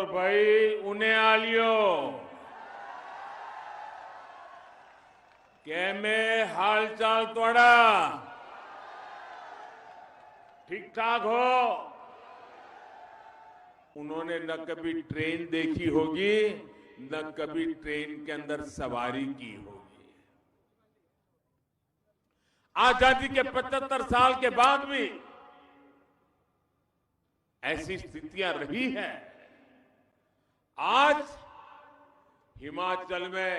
भाई उन्हें आलियो कैमे हाल चाल तोड़ा ठीक ठाक हो। उन्होंने न कभी ट्रेन देखी होगी न कभी ट्रेन के अंदर सवारी की होगी। आजादी के 75 साल के बाद भी ऐसी स्थितियां रही हैं। आज हिमाचल में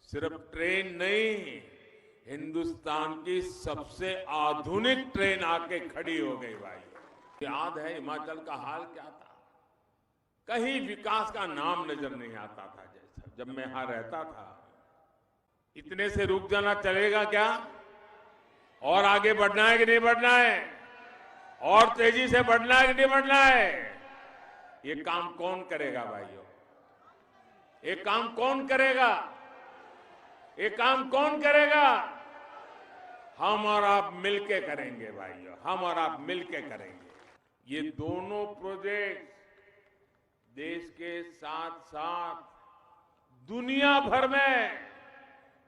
सिर्फ ट्रेन नहीं, हिंदुस्तान की सबसे आधुनिक ट्रेन आके खड़ी हो गई भाई। याद है हिमाचल का हाल क्या था? कहीं विकास का नाम नजर नहीं आता था। जैसा जब मैं यहां रहता था, इतने से रुक जाना चलेगा क्या? और आगे बढ़ना है कि नहीं बढ़ना है? और तेजी से बढ़ना है कि नहीं बढ़ना है? ये काम कौन करेगा भाइयों? ये काम कौन करेगा? ये काम कौन करेगा? हम और आप मिलके करेंगे भाइयों, हम और आप मिलके करेंगे। ये दोनों प्रोजेक्ट देश के साथ साथ दुनिया भर में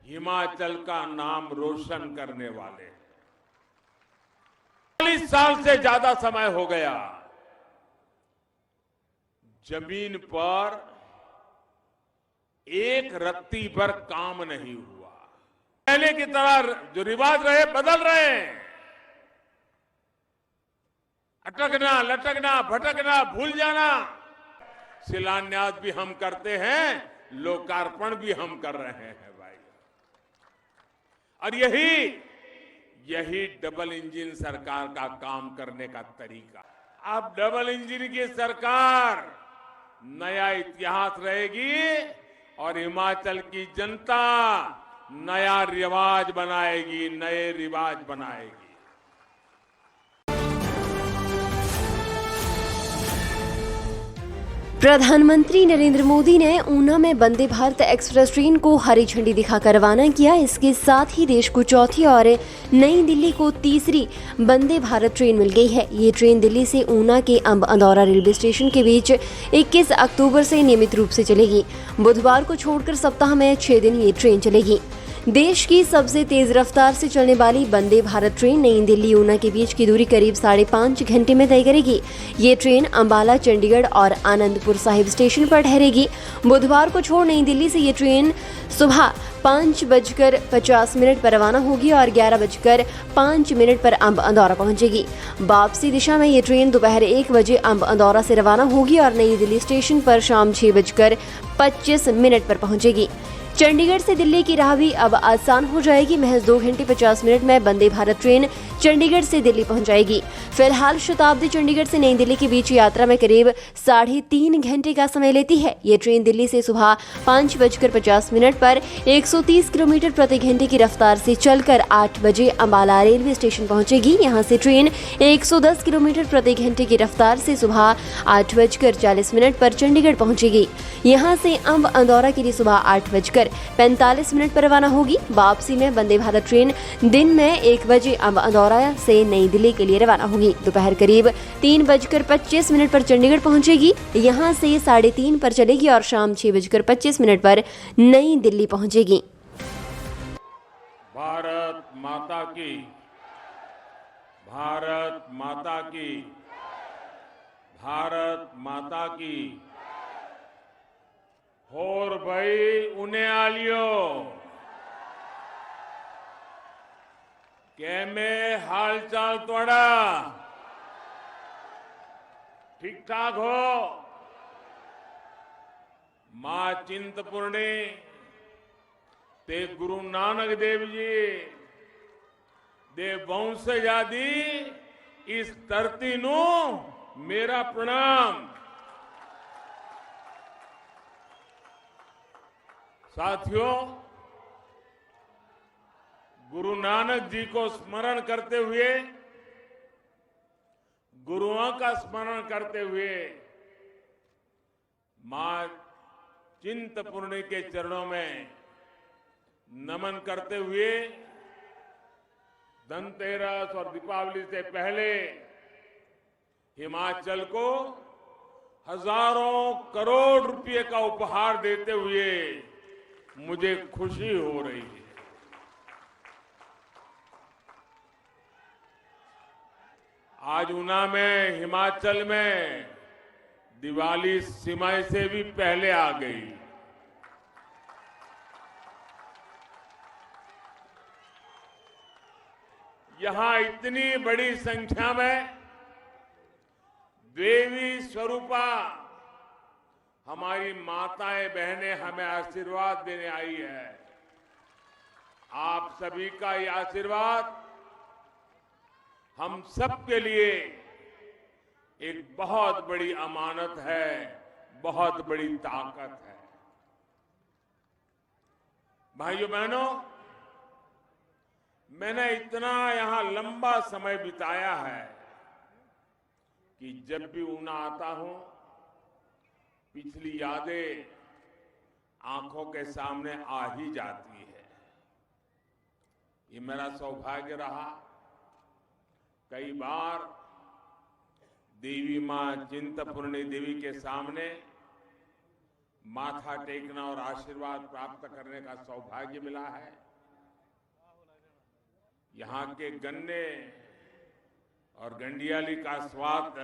हिमाचल का नाम रोशन करने वाले हैं। 40 साल से ज्यादा समय हो गया जमीन पर एक रत्ती पर काम नहीं हुआ। पहले की तरह जो रिवाज रहे बदल रहे हैं। अटकना, लटकना, भटकना, भूल जाना। शिलान्यास भी हम करते हैं, लोकार्पण भी हम कर रहे हैं भाई। और यही डबल इंजन सरकार का काम करने का तरीका। अब डबल इंजन की सरकार नया इतिहास रहेगी और हिमाचल की जनता नया रिवाज बनाएगी, नए रिवाज बनाएगी। प्रधानमंत्री नरेंद्र मोदी ने ऊना में वंदे भारत एक्सप्रेस ट्रेन को हरी झंडी दिखाकर रवाना किया। इसके साथ ही देश को चौथी और नई दिल्ली को तीसरी वंदे भारत ट्रेन मिल गई है। ये ट्रेन दिल्ली से ऊना के अंब अंदौरा रेलवे स्टेशन के बीच 21 अक्टूबर से नियमित रूप से चलेगी। बुधवार को छोड़कर सप्ताह में 6 दिन ये ट्रेन चलेगी। देश की सबसे तेज रफ्तार से चलने वाली वंदे भारत ट्रेन नई दिल्ली ऊना के बीच की दूरी करीब 5.5 घंटे में तय करेगी। ये ट्रेन अंबाला, चंडीगढ़ और आनंदपुर साहिब स्टेशन पर ठहरेगी। बुधवार को छोड़ नई दिल्ली से ये ट्रेन सुबह 5:50 पर रवाना होगी और 11:05 पर अंब अंदौरा पहुंचेगी। वापसी दिशा में ये ट्रेन दोपहर 1 बजे अंब अंदौरा से रवाना होगी और नई दिल्ली स्टेशन पर शाम 6:25 पर पहुंचेगी। चंडीगढ़ से दिल्ली की राह भी अब आसान हो जाएगी। महज 2 घंटे 50 मिनट में वंदे भारत ट्रेन चंडीगढ़ से दिल्ली पहुंच जाएगी। फिलहाल शताब्दी चंडीगढ़ से नई दिल्ली के बीच यात्रा में करीब 3.5 घंटे का समय लेती है। ये ट्रेन दिल्ली से सुबह 5:50 पर 130 किलोमीटर प्रति घंटे की रफ्तार से चलकर 8 बजे अंबाला रेलवे स्टेशन पहुंचेगी। यहां से ट्रेन 110 किलोमीटर प्रति घंटे की रफ्तार से सुबह 8:40 पर चंडीगढ़ पहुंचेगी। यहां से अंब अंदौरा के लिए सुबह 8:45 पर रवाना होगी। वापसी में वंदे भारत ट्रेन दिन में 1 बजे अंब अंदौरा से नई दिल्ली के लिए रवाना होगी। दोपहर करीब 3:25 पर चंडीगढ़ पहुंचेगी। यहां से 3:30 पर चलेगी और शाम 6:25 पर नई दिल्ली पहुंचेगी। भारत माता की, भारत माता की, भारत माता की। और भाई उन्हें आलियो कैमे हाल चाल तोड़ा ठीक ठाक हो। मां चिंतपूर्णी ते गुरु नानक देव जी दे वंशज आदि इस धरती नू मेरा प्रणाम। साथियों, गुरु नानक जी को स्मरण करते हुए, गुरुओं का स्मरण करते हुए, मां चिंतपूर्णी के चरणों में नमन करते हुए धनतेरस और दीपावली से पहले हिमाचल को हजारों करोड़ रुपए का उपहार देते हुए मुझे खुशी हो रही है। आज ऊना में, हिमाचल में दिवाली सिमाई से भी पहले आ गई। यहां इतनी बड़ी संख्या में देवी स्वरूपा हमारी माताएं बहनें हमें आशीर्वाद देने आई है। आप सभी का ये आशीर्वाद हम सबके लिए एक बहुत बड़ी अमानत है, बहुत बड़ी ताकत है। भाइयों बहनों, मैंने इतना यहां लंबा समय बिताया है कि जब भी ऊना आता हूं, पिछली यादें आंखों के सामने आ ही जाती है। ये मेरा सौभाग्य रहा। कई बार देवी मां चिंतपूर्णी देवी के सामने माथा टेकना और आशीर्वाद प्राप्त करने का सौभाग्य मिला है। यहां के गन्ने और गंडियाली का स्वाद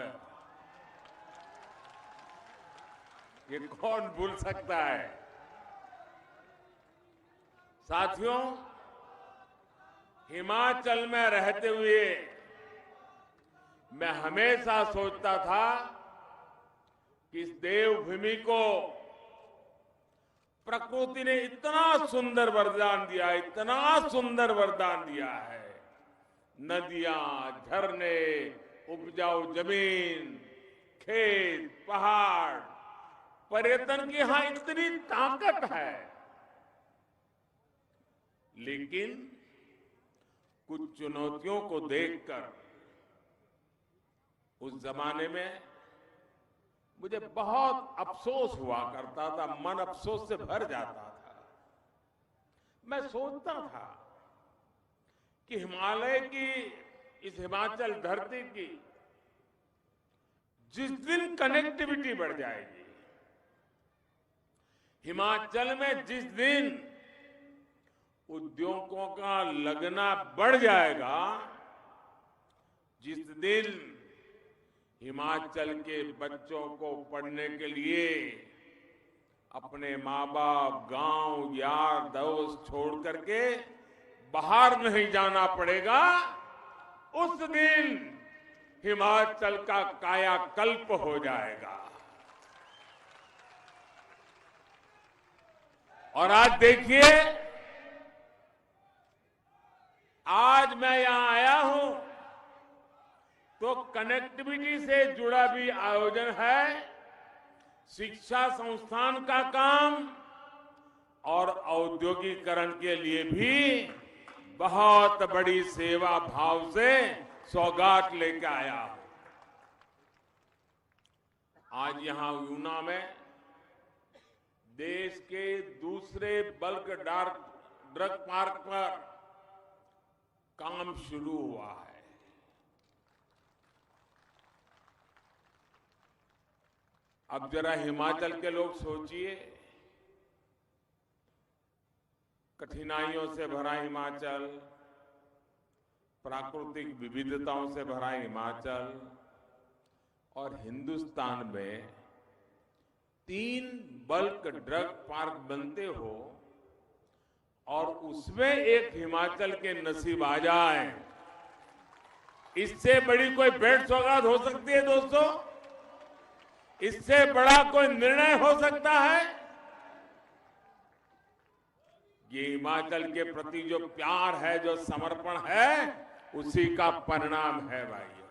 ये कौन भूल सकता है। साथियों, हिमाचल में रहते हुए मैं हमेशा सोचता था कि इस देवभूमि को प्रकृति ने इतना सुंदर वरदान दिया, इतना सुंदर वरदान दिया है। नदियां, झरने, उपजाऊ जमीन, खेत, पहाड़, पर्यटन की यहां इतनी ताकत है। लेकिन कुछ चुनौतियों को देखकर उस जमाने में मुझे बहुत अफसोस हुआ करता था, मन अफसोस से भर जाता था। मैं सोचता था कि हिमालय की, इस हिमाचल धरती की जिस दिन कनेक्टिविटी बढ़ जाएगी, हिमाचल में जिस दिन उद्योगों का लगना बढ़ जाएगा, जिस दिन हिमाचल के बच्चों को पढ़ने के लिए अपने माँ बाप, गांव, यार दोस्त छोड़ करके बाहर नहीं जाना पड़ेगा, उस दिन हिमाचल का कायाकल्प हो जाएगा। और आज देखिए, आज मैं यहां आया हूं तो कनेक्टिविटी से जुड़ा भी आयोजन है, शिक्षा संस्थान का काम और औद्योगिकरण के लिए भी बहुत बड़ी सेवा भाव से सौगात लेकर आया हूं। आज यहां ऊना में देश के दूसरे बल्क ड्रग पार्क पर काम शुरू हुआ है। अब जरा हिमाचल के लोग सोचिए, कठिनाइयों से भरा हिमाचल, प्राकृतिक विविधताओं से भरा हिमाचल, और हिंदुस्तान में 3 बल्क ड्रग पार्क बनते हो और उसमें एक हिमाचल के नसीब आ जाए, इससे बड़ी कोई भेंट सौगात हो सकती है दोस्तों? इससे बड़ा कोई निर्णय हो सकता है? ये हिमाचल के प्रति जो प्यार है, जो समर्पण है, उसी का परिणाम है भाइयों।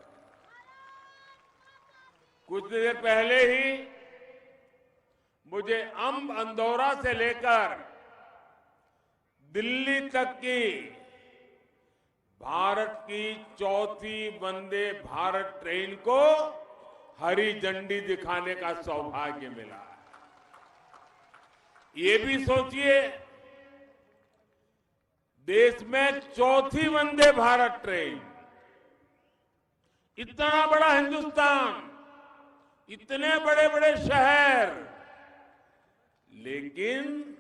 कुछ देर पहले ही मुझे अंब अंदौरा से लेकर दिल्ली तक की भारत की 4थी वंदे भारत ट्रेन को हरी झंडी दिखाने का सौभाग्य मिला। ये भी सोचिए, देश में 4थी वंदे भारत ट्रेन, इतना बड़ा हिंदुस्तान, इतने बड़े बड़े शहर, लेकिन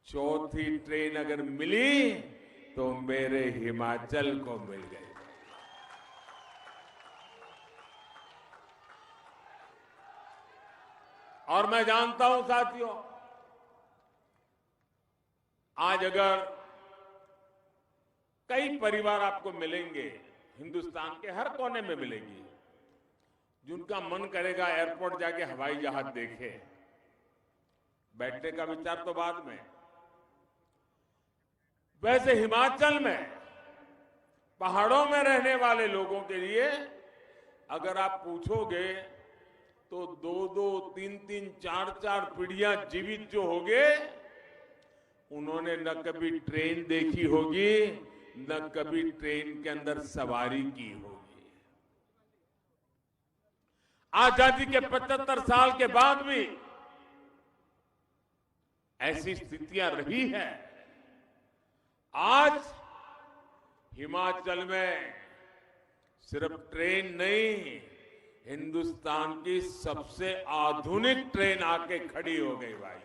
चौथी ट्रेन अगर मिली तो मेरे हिमाचल को मिल गई। और मैं जानता हूं साथियों, आज अगर कई परिवार आपको मिलेंगे, हिंदुस्तान के हर कोने में मिलेंगी, जिनका मन करेगा एयरपोर्ट जाके हवाई जहाज देखे। बैठने का विचार तो बाद में। वैसे हिमाचल में पहाड़ों में रहने वाले लोगों के लिए अगर आप पूछोगे तो 2-2, 3-3, 4-4 पीढ़ियां जीवित जो होंगे, उन्होंने न कभी ट्रेन देखी होगी, न कभी ट्रेन के अंदर सवारी की होगी। आजादी के 75 साल के बाद भी ऐसी स्थितियां रही है। आज हिमाचल में सिर्फ ट्रेन नहीं, हिंदुस्तान की सबसे आधुनिक ट्रेन आके खड़ी हो गई भाई,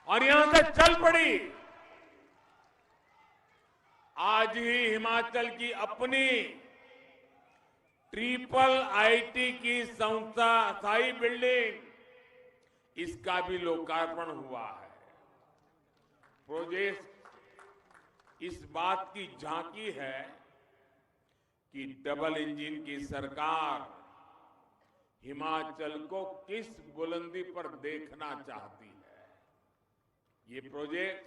और यहां से चल पड़ी। आज ही हिमाचल की अपनी IIIT की संस्था स्थायी बिल्डिंग, इसका भी लोकार्पण हुआ है। प्रोजेक्ट इस बात की झांकी है कि डबल इंजन की सरकार हिमाचल को किस बुलंदी पर देखना चाहती है। ये प्रोजेक्ट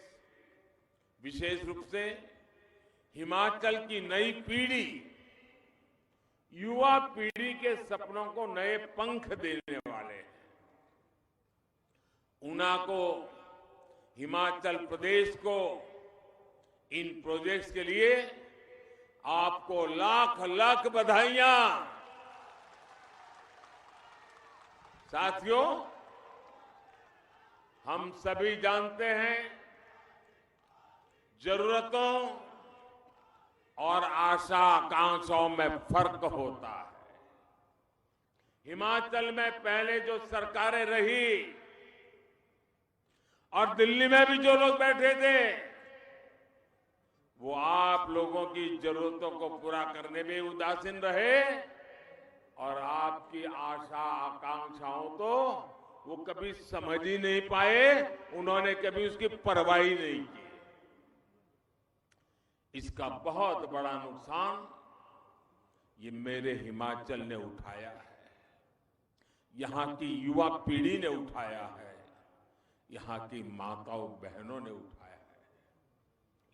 विशेष रूप से हिमाचल की नई पीढ़ी, युवा पीढ़ी के सपनों को नए पंख देने वाले हैं। ऊना को, हिमाचल प्रदेश को इन प्रोजेक्ट्स के लिए आपको लाख लाख बधाइयां। साथियों, हम सभी जानते हैं जरूरतों और आशा आकांक्षाओं में फर्क होता है। हिमाचल में पहले जो सरकारें रही और दिल्ली में भी जो लोग बैठे थे, वो आप लोगों की जरूरतों को पूरा करने में उदासीन रहे, और आपकी आशा आकांक्षाओं तो वो कभी समझ ही नहीं पाए, उन्होंने कभी उसकी परवाह ही नहीं की। इसका बहुत बड़ा नुकसान ये मेरे हिमाचल ने उठाया है, यहां की युवा पीढ़ी ने उठाया है, यहां की माताओं बहनों ने उठाया है।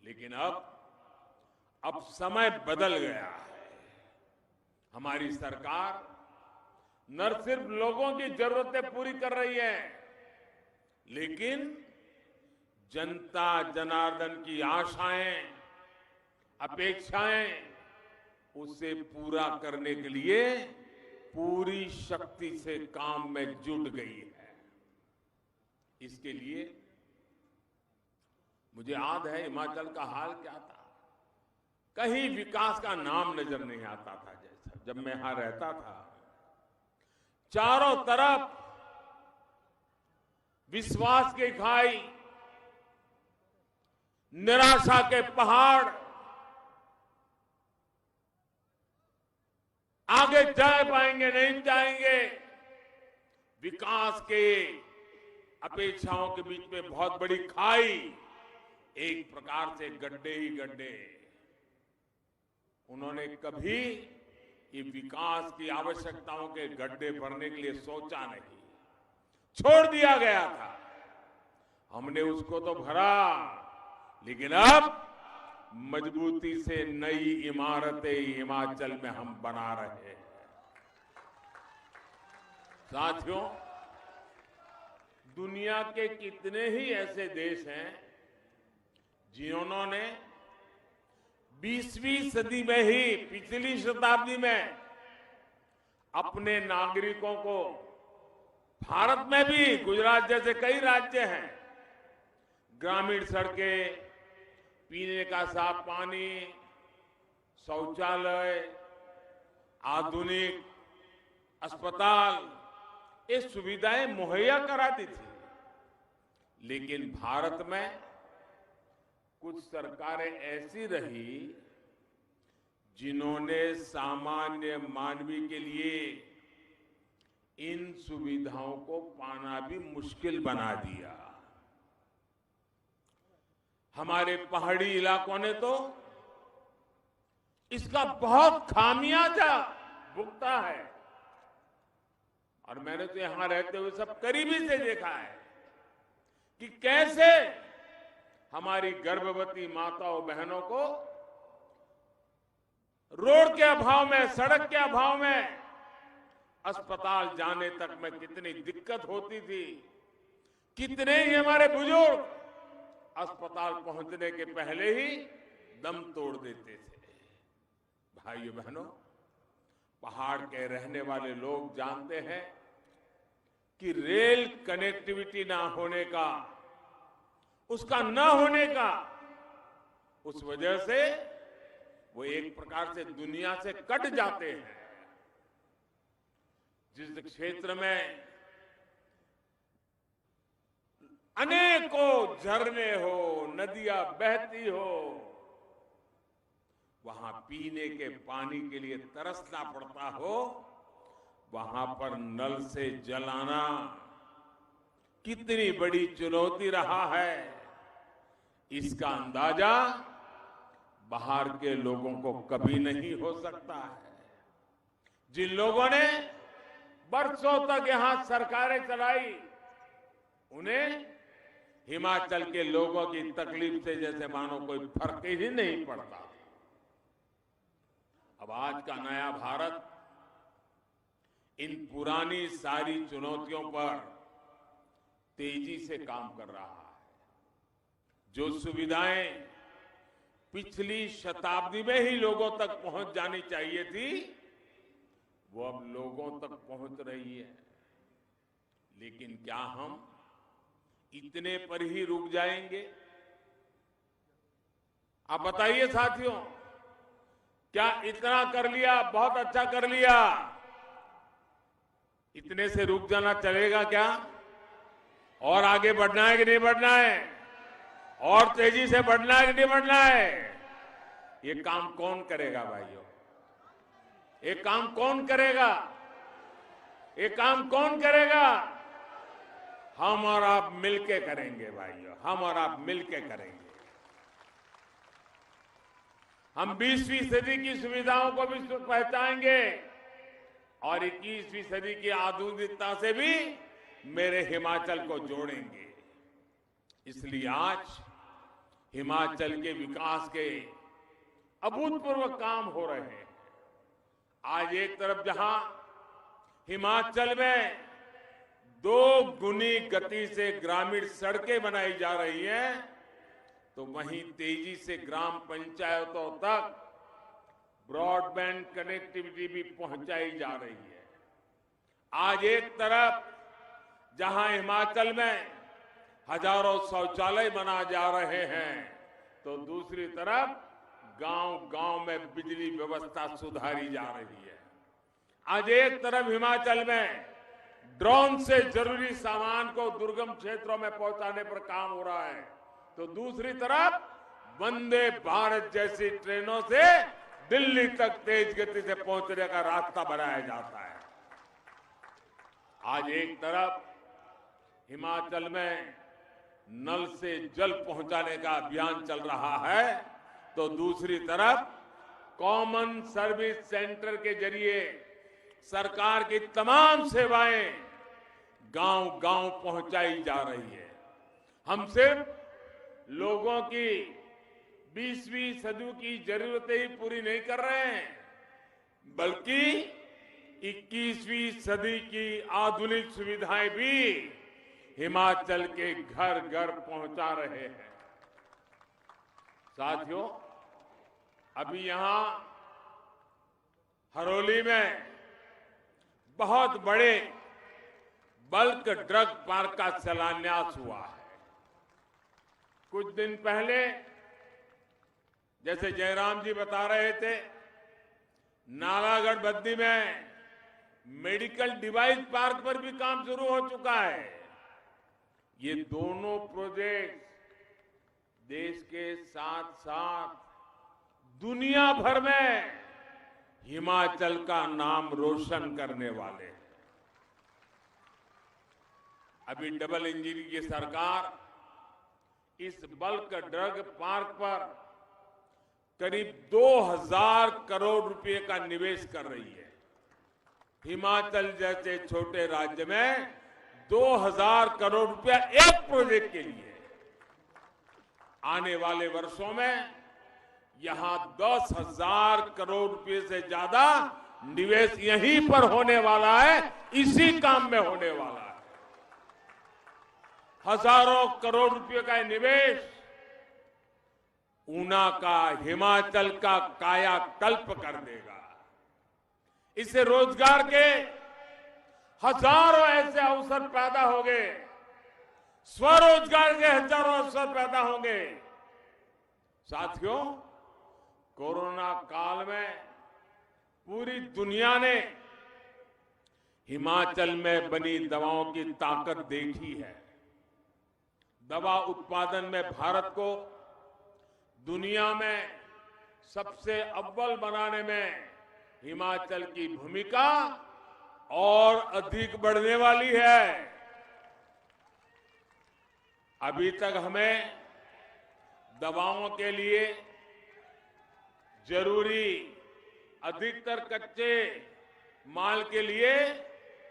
लेकिन अब समय बदल गया है। हमारी सरकार न सिर्फ लोगों की जरूरतें पूरी कर रही है, लेकिन जनता जनार्दन की आशाएं, अपेक्षाएं, उसे पूरा करने के लिए पूरी शक्ति से काम में जुट गई है। इसके लिए मुझे याद है हिमाचल का हाल क्या था। कहीं विकास का नाम नजर नहीं आता था। जैसा जब मैं यहां रहता था, चारों तरफ विश्वास की खाई, निराशा के पहाड़, आगे जा पाएंगे नहीं जाएंगे, विकास के अपेक्षाओं के बीच में बहुत बड़ी खाई, एक प्रकार से गड्ढे ही गड्ढे। उन्होंने कभी ये विकास की आवश्यकताओं के गड्ढे भरने के लिए सोचा नहीं, छोड़ दिया गया था। हमने उसको तो भरा, लेकिन अब मजबूती से नई इमारतें हिमाचल में हम बना रहे हैं। साथियों, दुनिया के कितने ही ऐसे देश हैं जिन्होंने 20वीं सदी में ही, पिछली शताब्दी में अपने नागरिकों को, भारत में भी गुजरात जैसे कई राज्य हैं, ग्रामीण सड़कें, पीने का साफ पानी, शौचालय, आधुनिक अस्पताल, ये सुविधाएं मुहैया कराती थी। लेकिन भारत में कुछ सरकारें ऐसी रही जिन्होंने सामान्य मानवी के लिए इन सुविधाओं को पाना भी मुश्किल बना दिया। हमारे पहाड़ी इलाकों ने तो इसका बहुत खामियाजा भुगता है, और मैंने तो यहां रहते हुए सब करीबी से देखा है कि कैसे हमारी गर्भवती माताओं बहनों को रोड के अभाव में, सड़क के अभाव में अस्पताल जाने तक में कितनी दिक्कत होती थी। कितने ही हमारे बुजुर्ग अस्पताल पहुंचने के पहले ही दम तोड़ देते थे। भाइयों बहनों, पहाड़ के रहने वाले लोग जानते हैं कि रेल कनेक्टिविटी ना होने का, उसका न होने का, उस वजह से वो एक प्रकार से दुनिया से कट जाते हैं। जिस क्षेत्र में अनेकों झरने हो, नदियां बहती हो, वहां पीने के पानी के लिए तरसना पड़ता हो, वहां पर नल से जल आना कितनी बड़ी चुनौती रहा है, इसका अंदाजा बाहर के लोगों को कभी नहीं हो सकता है। जिन लोगों ने बरसों तक यहां सरकारें चलाई, उन्हें हिमाचल के लोगों की तकलीफ से जैसे मानो कोई फर्क ही नहीं पड़ता। अब आज का नया भारत इन पुरानी सारी चुनौतियों पर तेजी से काम कर रहा है। जो सुविधाएं पिछली शताब्दी में ही लोगों तक पहुंच जानी चाहिए थी, वो अब लोगों तक पहुंच रही है। लेकिन क्या हम इतने पर ही रुक जाएंगे? आप बताइए साथियों, क्या इतना कर लिया, बहुत अच्छा कर लिया, इतने से रुक जाना चलेगा क्या? और आगे बढ़ना है कि नहीं बढ़ना है? और तेजी से बढ़ना है कि नहीं बढ़ना है? ये काम कौन करेगा भाइयों? ये काम कौन करेगा? ये काम कौन करेगा? हम और आप मिलके करेंगे भाइयों, हम और आप मिलके करेंगे। हम 20वीं सदी की सुविधाओं को भी पहचानेंगे और 21वीं सदी की आधुनिकता से भी मेरे हिमाचल को जोड़ेंगे। इसलिए आज हिमाचल के विकास के अभूतपूर्व काम हो रहे हैं। आज एक तरफ जहां हिमाचल में 2 गुनी गति से ग्रामीण सड़कें बनाई जा रही हैं, तो वहीं तेजी से ग्राम पंचायतों तक ब्रॉडबैंड कनेक्टिविटी भी पहुंचाई जा रही है। आज एक तरफ जहां हिमाचल में हजारों शौचालय बना जा रहे हैं, तो दूसरी तरफ गांव-गांव में बिजली व्यवस्था सुधारी जा रही है। आज एक तरफ हिमाचल में ड्रोन से जरूरी सामान को दुर्गम क्षेत्रों में पहुंचाने पर काम हो रहा है, तो दूसरी तरफ वंदे भारत जैसी ट्रेनों से दिल्ली तक तेज गति से पहुंचने का रास्ता बनाया जाता है। आज एक तरफ हिमाचल में नल से जल पहुंचाने का अभियान चल रहा है, तो दूसरी तरफ कॉमन सर्विस सेंटर के जरिए सरकार की तमाम सेवाएं गांव-गांव पहुंचाई जा रही है। हम सिर्फ लोगों की 20वीं सदी की जरूरतें ही पूरी नहीं कर रहे हैं, बल्कि 21वीं सदी की आधुनिक सुविधाएं भी हिमाचल के घर घर पहुंचा रहे हैं। साथियों, अभी यहां हरोली में बहुत बड़े बल्क ड्रग पार्क का शिलान्यास हुआ है। कुछ दिन पहले जैसे जयराम जी बता रहे थे, नालागढ़ बद्दी में मेडिकल डिवाइस पार्क पर भी काम शुरू हो चुका है। ये दोनों प्रोजेक्ट देश के साथ साथ दुनिया भर में हिमाचल का नाम रोशन करने वाले हैं। अभी डबल इंजन की सरकार इस बल्क ड्रग पार्क पर करीब 2000 करोड़ रुपए का निवेश कर रही है। हिमाचल जैसे छोटे राज्य में 2000 करोड़ रुपया एक प्रोजेक्ट के लिए। आने वाले वर्षों में यहां 10,000 करोड़ रुपए से ज्यादा निवेश यहीं पर होने वाला है, इसी काम में होने वाला है। हजारों करोड़ रुपए का निवेश ऊना का, हिमाचल का कायाकल्प कर देगा। इससे रोजगार के हजारों ऐसे अवसर पैदा होंगे, स्वरोजगार के हजारों अवसर पैदा होंगे। साथियों, कोरोना काल में पूरी दुनिया ने हिमाचल में बनी दवाओं की ताकत देखी है। दवा उत्पादन में भारत को दुनिया में सबसे अव्वल बनाने में हिमाचल की भूमिका और अधिक बढ़ने वाली है। अभी तक हमें दवाओं के लिए जरूरी अधिकतर कच्चे माल के लिए,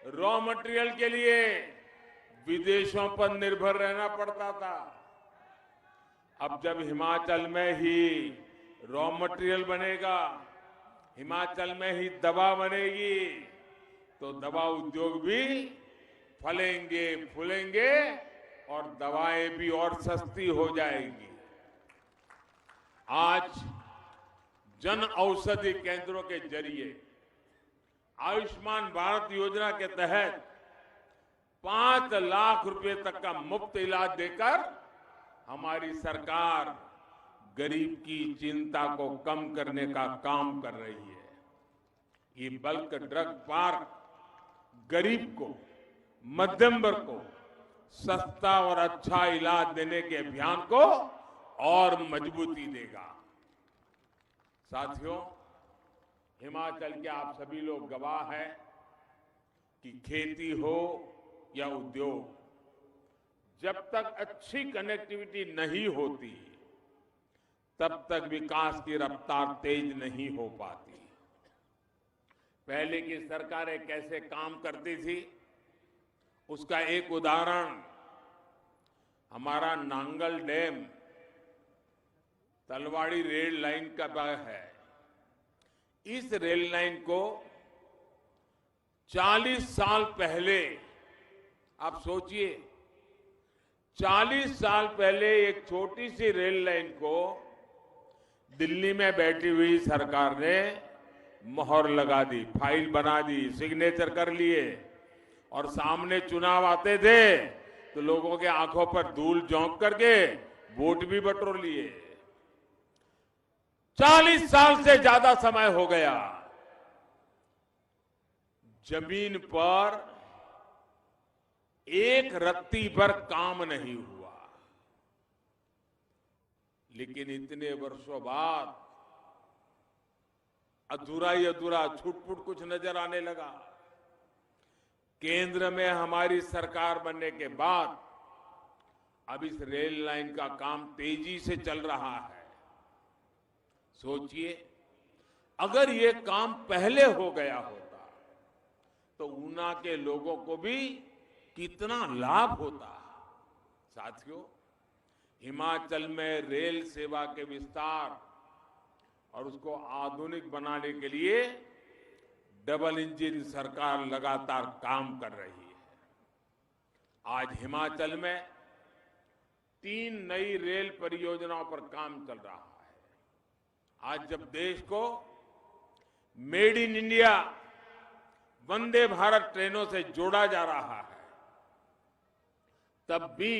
रॉ मटेरियल के लिए विदेशों पर निर्भर रहना पड़ता था। अब जब हिमाचल में ही रॉ मटेरियल बनेगा, हिमाचल में ही दवा बनेगी, तो दवा उद्योग भी फलेंगे फूलेंगे और दवाएं भी और सस्ती हो जाएगी। आज जन औषधि केंद्रों के जरिए आयुष्मान भारत योजना के तहत 5 लाख रुपए तक का मुफ्त इलाज देकर हमारी सरकार गरीब की चिंता को कम करने का काम कर रही है। ये बल्क ड्रग पार्क गरीब को, मध्यम वर्ग को सस्ता और अच्छा इलाज देने के अभियान को और मजबूती देगा। साथियों, हिमाचल के आप सभी लोग गवाह हैं कि खेती हो या उद्योग, जब तक अच्छी कनेक्टिविटी नहीं होती तब तक विकास की रफ्तार तेज नहीं हो पाती। पहले की सरकारें कैसे काम करती थी, उसका एक उदाहरण हमारा Nangal dam Talwari rail line का है। इस रेल लाइन को 40 साल पहले, आप सोचिए, 40 साल पहले एक छोटी सी रेल लाइन को दिल्ली में बैठी हुई सरकार ने मोहर लगा दी, फाइल बना दी, सिग्नेचर कर लिए, और सामने चुनाव आते थे तो लोगों के आंखों पर धूल झोंक करके वोट भी बटोर लिए। 40 साल से ज्यादा समय हो गया, जमीन पर एक रत्ती पर काम नहीं हुआ। लेकिन इतने वर्षों बाद अधूरा ही अधूरा, छूट-फूट कुछ नजर आने लगा। केंद्र में हमारी सरकार बनने के बाद अब इस रेल लाइन का काम तेजी से चल रहा है। सोचिए, अगर ये काम पहले हो गया होता तो ऊना के लोगों को भी कितना लाभ होता। साथियों, हिमाचल में रेल सेवा के विस्तार और उसको आधुनिक बनाने के लिए डबल इंजन सरकार लगातार काम कर रही है। आज हिमाचल में 3 नई रेल परियोजनाओं पर काम चल रहा है। आज जब देश को made in India Vande Bharat ट्रेनों से जोड़ा जा रहा है, तब भी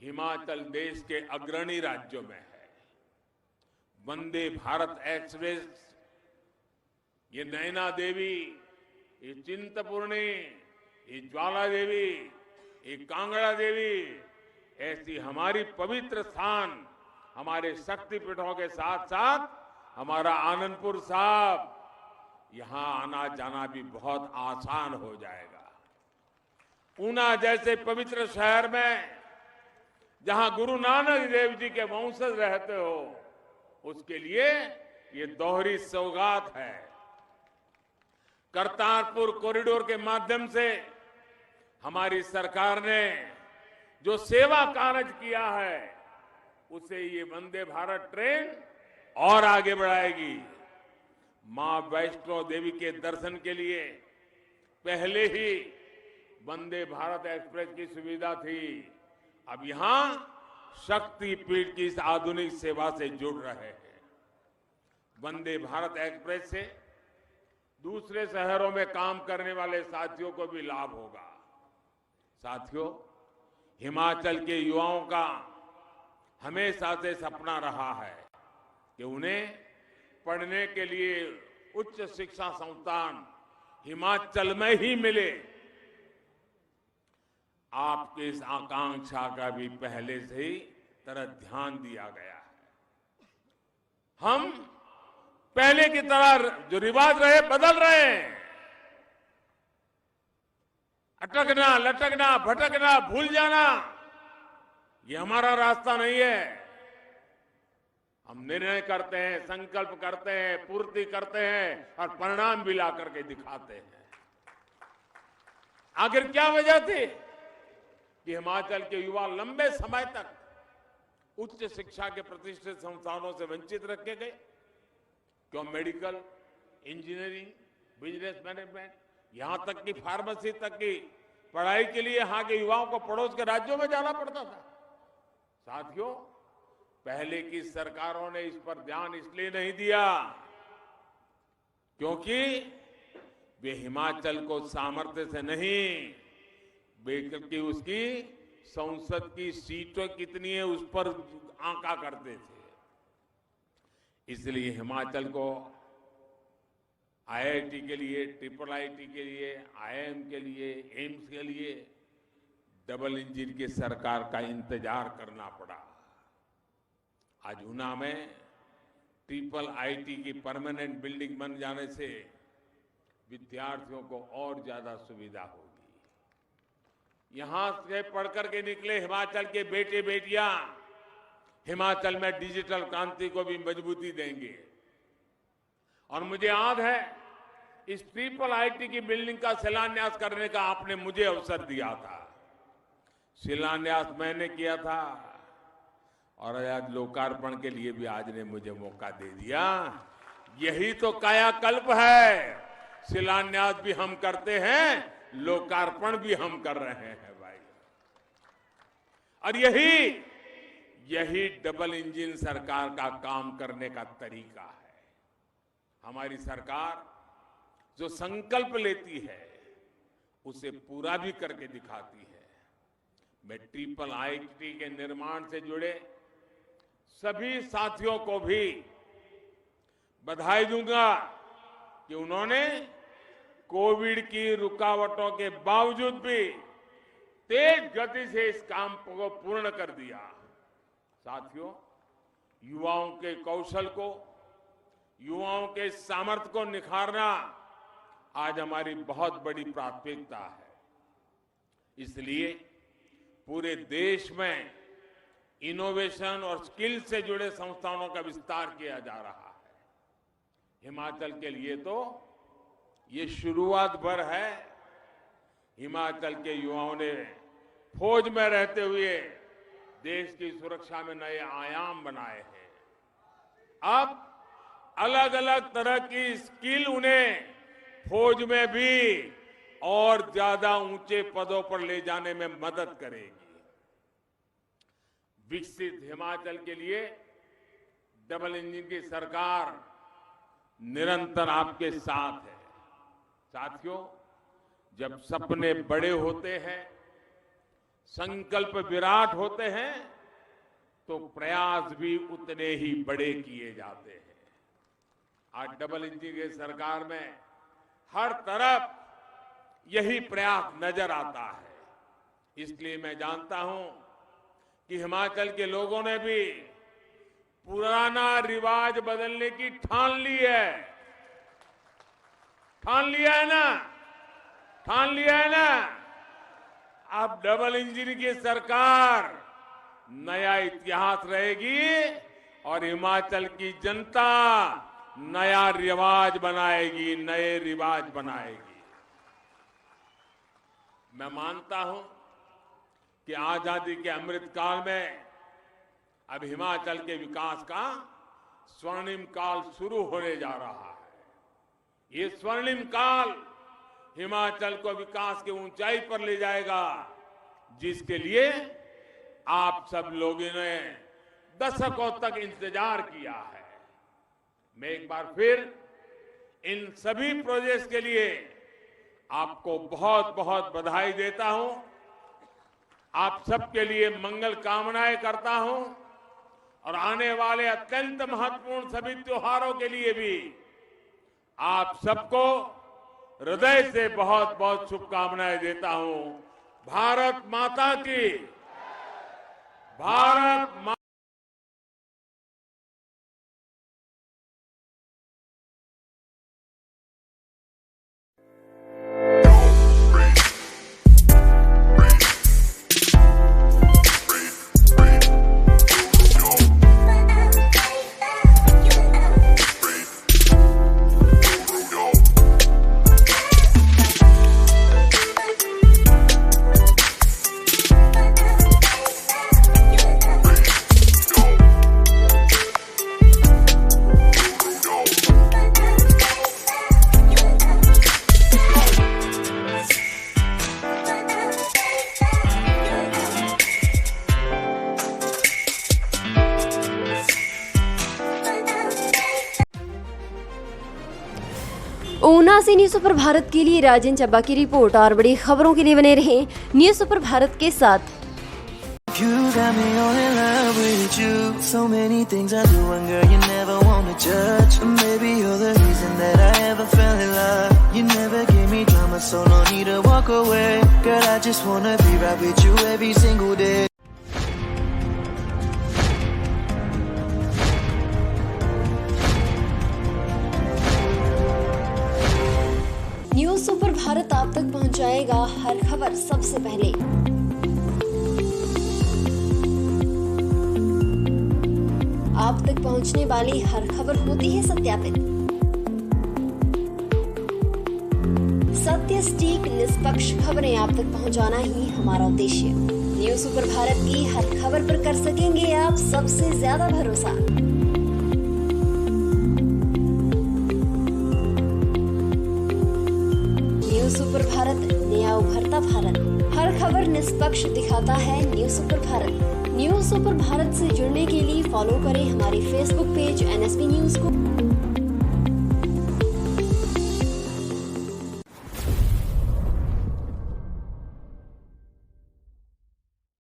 हिमाचल देश के अग्रणी राज्यों में है। वंदे भारत एक्सप्रेस, ये नैना देवी ये चिंतपूर्णी, ये ज्वाला देवी, ये कांगड़ा देवी, ऐसी हमारी पवित्र स्थान, हमारे शक्तिपीठों के साथ साथ हमारा आनंदपुर साहब, यहां आना जाना भी बहुत आसान हो जाएगा। ऊना जैसे पवित्र शहर में जहां गुरु नानक देव जी के वंशज रहते हो, उसके लिए ये दोहरी सौगात है। करतारपुर कॉरिडोर के माध्यम से हमारी सरकार ने जो सेवा कार्य किया है, उसे ये वंदे भारत ट्रेन और आगे बढ़ाएगी। मां वैष्णो देवी के दर्शन के लिए पहले ही वंदे भारत एक्सप्रेस की सुविधा थी, अब यहां शक्तिपीठ की इस आधुनिक सेवा से जुड़ रहे हैं। वंदे भारत एक्सप्रेस से दूसरे शहरों में काम करने वाले साथियों को भी लाभ होगा। साथियों, हिमाचल के युवाओं का हमेशा से सपना रहा है कि उन्हें पढ़ने के लिए उच्च शिक्षा संस्थान हिमाचल में ही मिले। आपकी इस आकांक्षा का भी पहले से ही तरह ध्यान दिया गया है। हम पहले की तरह जो रिवाज रहे बदल रहे हैं। अटकना, लटकना, भटकना, भूल जाना, ये हमारा रास्ता नहीं है। हम निर्णय करते हैं, संकल्प करते हैं, पूर्ति करते हैं और परिणाम भी ला करके दिखाते हैं। आखिर क्या वजह थी कि हिमाचल के युवा लंबे समय तक उच्च शिक्षा के प्रतिष्ठित संस्थानों से वंचित रखे गए? क्यों मेडिकल, इंजीनियरिंग, बिजनेस मैनेजमेंट, यहां तक कि फार्मेसी तक की पढ़ाई के लिए यहां के युवाओं को पड़ोस के राज्यों में जाना पड़ता था। साथियों, पहले की सरकारों ने इस पर ध्यान इसलिए नहीं दिया क्योंकि वे हिमाचल को सामर्थ्य से नहीं, बल्कि उसकी संसद की सीटें कितनी है उस पर आंका करते थे। इसलिए हिमाचल को आईआईटी के लिए, ट्रिपल आईटी के लिए, आईआईएम के लिए, एम्स के लिए डबल इंजन की सरकार का इंतजार करना पड़ा। आज ऊना में ट्रिपल आईटी की परमानेंट बिल्डिंग बन जाने से विद्यार्थियों को और ज्यादा सुविधा होगी। यहां से पढ़कर के निकले हिमाचल के बेटे बेटियां हिमाचल में डिजिटल क्रांति को भी मजबूती देंगे। और मुझे याद है, इस ट्रिपल आईटी की बिल्डिंग का शिलान्यास करने का आपने मुझे अवसर दिया था। शिलान्यास मैंने किया था और आज लोकार्पण के लिए भी आज ने मुझे मौका दे दिया। यही तो कायाकल्प है। शिलान्यास भी हम करते हैं, लोकार्पण भी हम कर रहे हैं भाई। और यही डबल इंजन सरकार का काम करने का तरीका है। हमारी सरकार जो संकल्प लेती है उसे पूरा भी करके दिखाती है। मैं ट्रिपल आईटी के निर्माण से जुड़े सभी साथियों को भी बधाई दूंगा कि उन्होंने कोविड की रुकावटों के बावजूद भी तेज गति से इस काम को पूर्ण कर दिया। साथियों, युवाओं के कौशल को, युवाओं के सामर्थ्य को निखारना आज हमारी बहुत बड़ी प्राथमिकता है। इसलिए पूरे देश में इनोवेशन और स्किल से जुड़े संस्थानों का विस्तार किया जा रहा है। हिमाचल के लिए तो ये शुरुआत भर है। हिमाचल के युवाओं ने फौज में रहते हुए देश की सुरक्षा में नए आयाम बनाए हैं। अब अलग अलग तरह की स्किल उन्हें फौज में भी और ज्यादा ऊंचे पदों पर ले जाने में मदद करेगी। विकसित हिमाचल के लिए डबल इंजन की सरकार निरंतर आपके साथ है। साथियों, जब सपने बड़े होते हैं, संकल्प विराट होते हैं, तो प्रयास भी उतने ही बड़े किए जाते हैं। आज डबल इंजन की सरकार में हर तरफ यही प्रयास नजर आता है। इसलिए मैं जानता हूं कि हिमाचल के लोगों ने भी पुराना रिवाज बदलने की ठान ली है। ठान लिया है ना? ठान लिया है ना? अब डबल इंजन की सरकार, नया इतिहास रहेगी और हिमाचल की जनता नया रिवाज बनाएगी, नए रिवाज बनाएगी। मैं मानता हूं कि आजादी के अमृत काल में अब हिमाचल के विकास का स्वर्णिम काल शुरू होने जा रहा है। ये स्वर्णिम काल हिमाचल को विकास की ऊंचाई पर ले जाएगा, जिसके लिए आप सब लोगों ने दशकों तक इंतजार किया है। मैं एक बार फिर इन सभी प्रोजेक्ट्स के लिए आपको बहुत बहुत बधाई देता हूं। आप सबके लिए मंगल कामनाएं करता हूं और आने वाले अत्यंत महत्वपूर्ण सभी त्योहारों के लिए भी आप सबको हृदय से बहुत बहुत शुभकामनाएं देता हूं। भारत माता की, भारत माता। ऊना से न्यूज़ सुपर भारत के लिए राजेंद्र चब्बा की रिपोर्ट। और बड़ी खबरों के लिए बने रहें न्यूज़ सुपर भारत के साथ। You got me all in love with you. So many things I do and girl you never wanna judge. Maybe you're the reason that I ever fell in love. You never gave me drama, so no need to walk away. Girl, I just wanna be right with you every single day. News super Bharat आप तक पहुंचाएगा हर खबर सबसे पहले। आप तक पहुंचने वाली हर खबर होती है सत्यापित। सत्य, सटीक, निष्पक्ष खबरें आप तक पहुंचाना ही हमारा उद्देश्य। न्यूज़ सुपर भारत की हर खबर पर कर सकेंगे आप सबसे ज्यादा भरोसा। न्यूज़ सुपर भारत, नया उभरता भारत। हर खबर निष्पक्ष दिखाता है news super Bharat. News super Bharat से जुड़ने के लिए फॉलो करें हमारे फेसबुक पेज NSP न्यूज़ को।